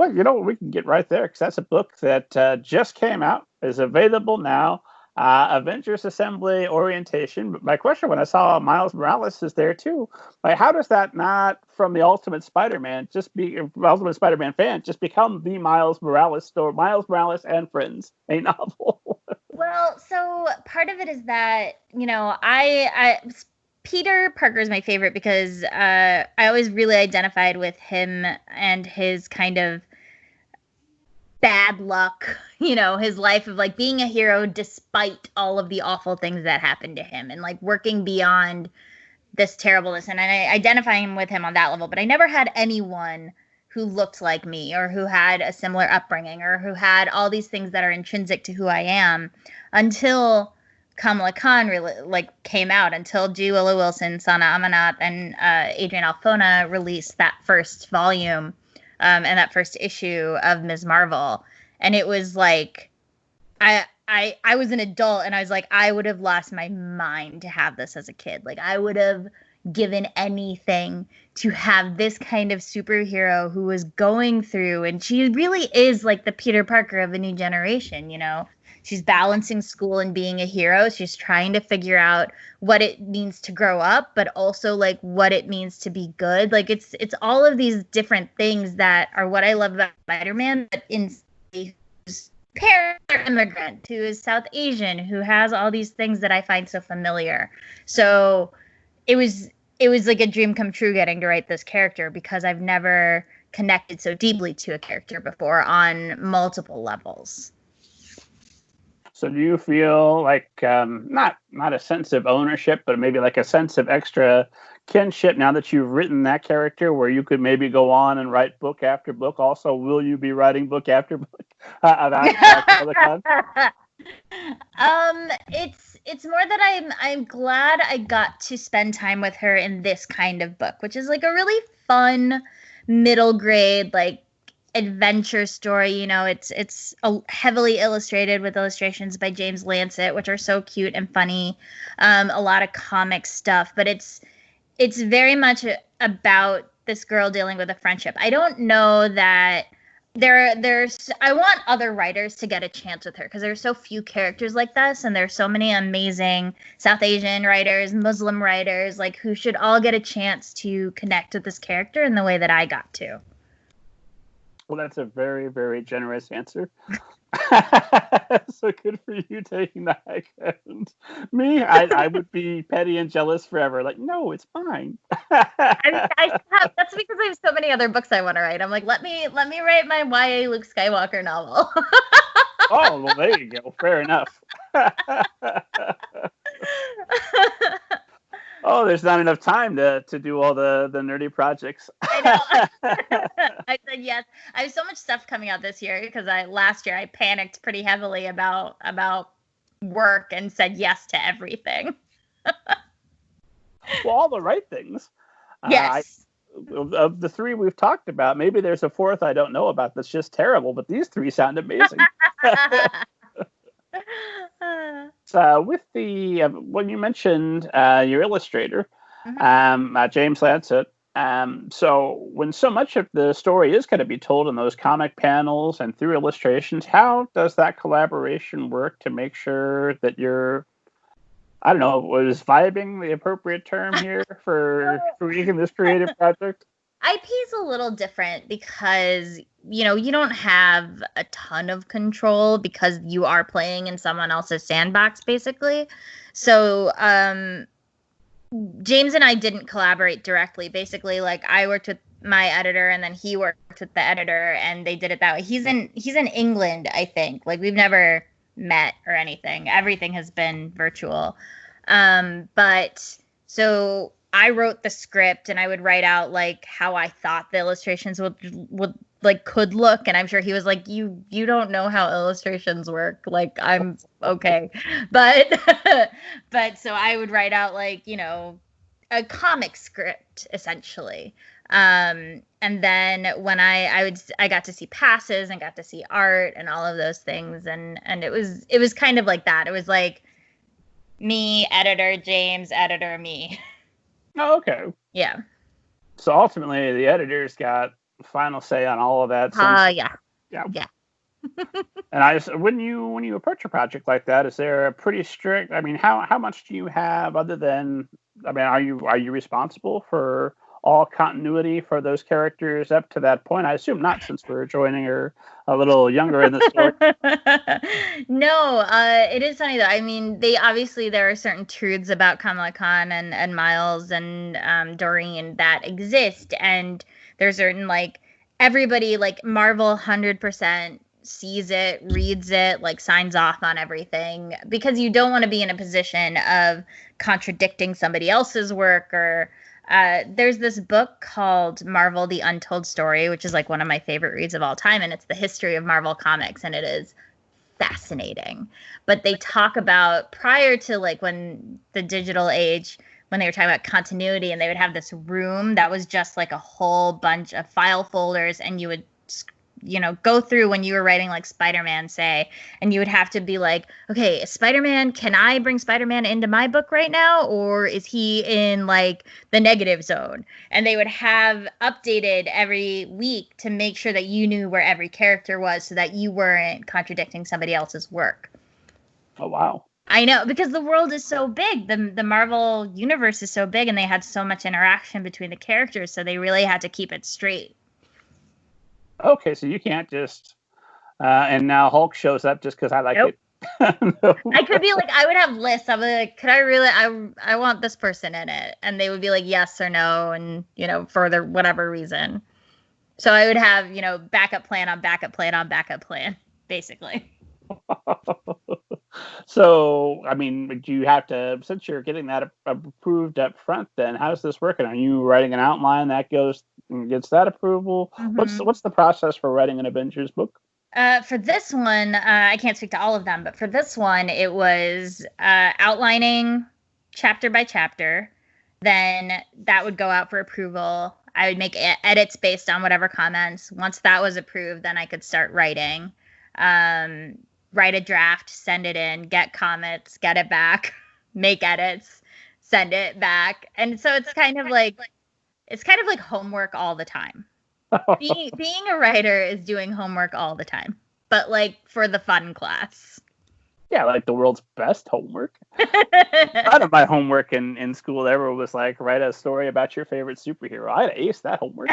Well, we can get right there because that's a book that just came out, is available now. Avengers Assembly Orientation. But my question when I saw Miles Morales is there too, like how does that not from the Ultimate Spider-Man Ultimate Spider-Man fan just become the Miles Morales story, Miles Morales and Friends, a novel? Well, so part of it is that, I Peter Parker is my favorite because I always really identified with him and his kind of bad luck, his life of like being a hero despite all of the awful things that happened to him and like working beyond this terribleness. And I identify with him on that level, but I never had anyone who looked like me or who had a similar upbringing or who had all these things that are intrinsic to who I am until Kamala Khan really came out, until G. Willow Wilson, Sana Amanat, and Adrian Alphona released that first volume and that first issue of Ms. Marvel. And it was like, I was an adult and I was like, I would have lost my mind to have this as a kid. Like I would have given anything to have this kind of superhero who was going through, and she really is like the Peter Parker of a new generation, She's balancing school and being a hero. She's trying to figure out what it means to grow up, but also like what it means to be good. Like it's all of these different things that are what I love about Spider-Man, but in who's parent immigrant, who is South Asian, who has all these things that I find so familiar. So it was like a dream come true getting to write this character because I've never connected so deeply to a character before on multiple levels. So do you feel like not a sense of ownership, but maybe like a sense of extra kinship now that you've written that character, where you could maybe go on and write book after book? Also, will you be writing book after book about the con? It's more that I'm glad I got to spend time with her in this kind of book, which is like a really fun middle grade like adventure story. It's heavily illustrated with illustrations by James Lancet, which are so cute and funny. A lot of comic stuff, but it's very much about this girl dealing with a friendship. I don't know that I want other writers to get a chance with her because there's so few characters like this, and there's so many amazing South Asian writers, Muslim writers, like who should all get a chance to connect with this character in the way that I got to. Well, that's a very, very generous answer. So good for you taking the high ground. Me, I would be petty and jealous forever. Like, no, it's fine. That's because I have so many other books I want to write. I'm like, let me write my YA Luke Skywalker novel. Oh, well, there you go. Fair enough. Oh, there's not enough time to do all the nerdy projects. I know. I said yes. I have so much stuff coming out this year because last year I panicked pretty heavily about work and said yes to everything. Well, all the right things. Yes. Of the three we've talked about, maybe there's a fourth I don't know about that's just terrible, but these three sound amazing. So with the when you mentioned your illustrator, James Lancet, so when so much of the story is going to be told in those comic panels and through illustrations, how does that collaboration work to make sure that you're, I don't know, was vibing the appropriate term here for making this creative project? IP is a little different because, you don't have a ton of control because you are playing in someone else's sandbox, basically. So, James and I didn't collaborate directly. Basically, like I worked with my editor and then he worked with the editor and they did it that way. He's in England, I think. Like we've never met or anything. Everything has been virtual. But so I wrote the script and I would write out like how I thought the illustrations would like could look, and I'm sure he was like, you don't know how illustrations work, like I'm okay, but so I would write out like a comic script essentially, and then when I got to see passes and got to see art and all of those things, and it was kind of like that. It was like me, editor, James, editor, me. Oh, okay. Yeah. So ultimately, the editor's got final say on all of that. Yeah. And when you approach a project like that, is there a pretty strict? I mean, how much do you have other than? I mean, are you responsible for all continuity for those characters up to that point? I assume not, since we're joining her a little younger in the story. No, it is funny though. I mean, there are certain truths about Kamala Khan and Miles and Doreen that exist, and there's certain everybody Marvel 100% sees it, reads it, signs off on everything, because you don't want to be in a position of contradicting somebody else's work. Or there's this book called Marvel: The Untold Story, which is one of my favorite reads of all time, and it's the history of Marvel Comics, and it is fascinating. But they talk about prior to when the digital age, when they were talking about continuity, and they would have this room that was just a whole bunch of file folders, and you would go through when you were writing Spider-Man, say, and you would have to be okay, Spider-Man, can I bring Spider-Man into my book right now, or is he in the negative zone? And they would have updated every week to make sure that you knew where every character was, so that you weren't contradicting somebody else's work. Oh, wow. I know, because the world is so big. The Marvel universe is so big, and they had so much interaction between the characters, so they really had to keep it straight. Okay, so you can't just and now Hulk shows up just because I like it. No. I could be I would have lists. I would could I really? I want this person in it, and they would be yes or no, and for their whatever reason. So I would have backup plan on backup plan on backup plan, basically. So, I mean, do you have to, since you're getting that approved up front, then how's this working? Are you writing an outline that gets that approval? Mm-hmm. What's the process for writing an Avengers book? For this one, I can't speak to all of them, but for this one, it was outlining chapter by chapter. Then that would go out for approval. I would make edits based on whatever comments. Once that was approved, then I could start writing. Write a draft, send it in, get comments, get it back, make edits, send it back. And so it's kind of like homework all the time. Being a writer is doing homework all the time, but for the fun class. Yeah, the world's best homework. None of my homework in school ever was write a story about your favorite superhero. I'd ace that homework.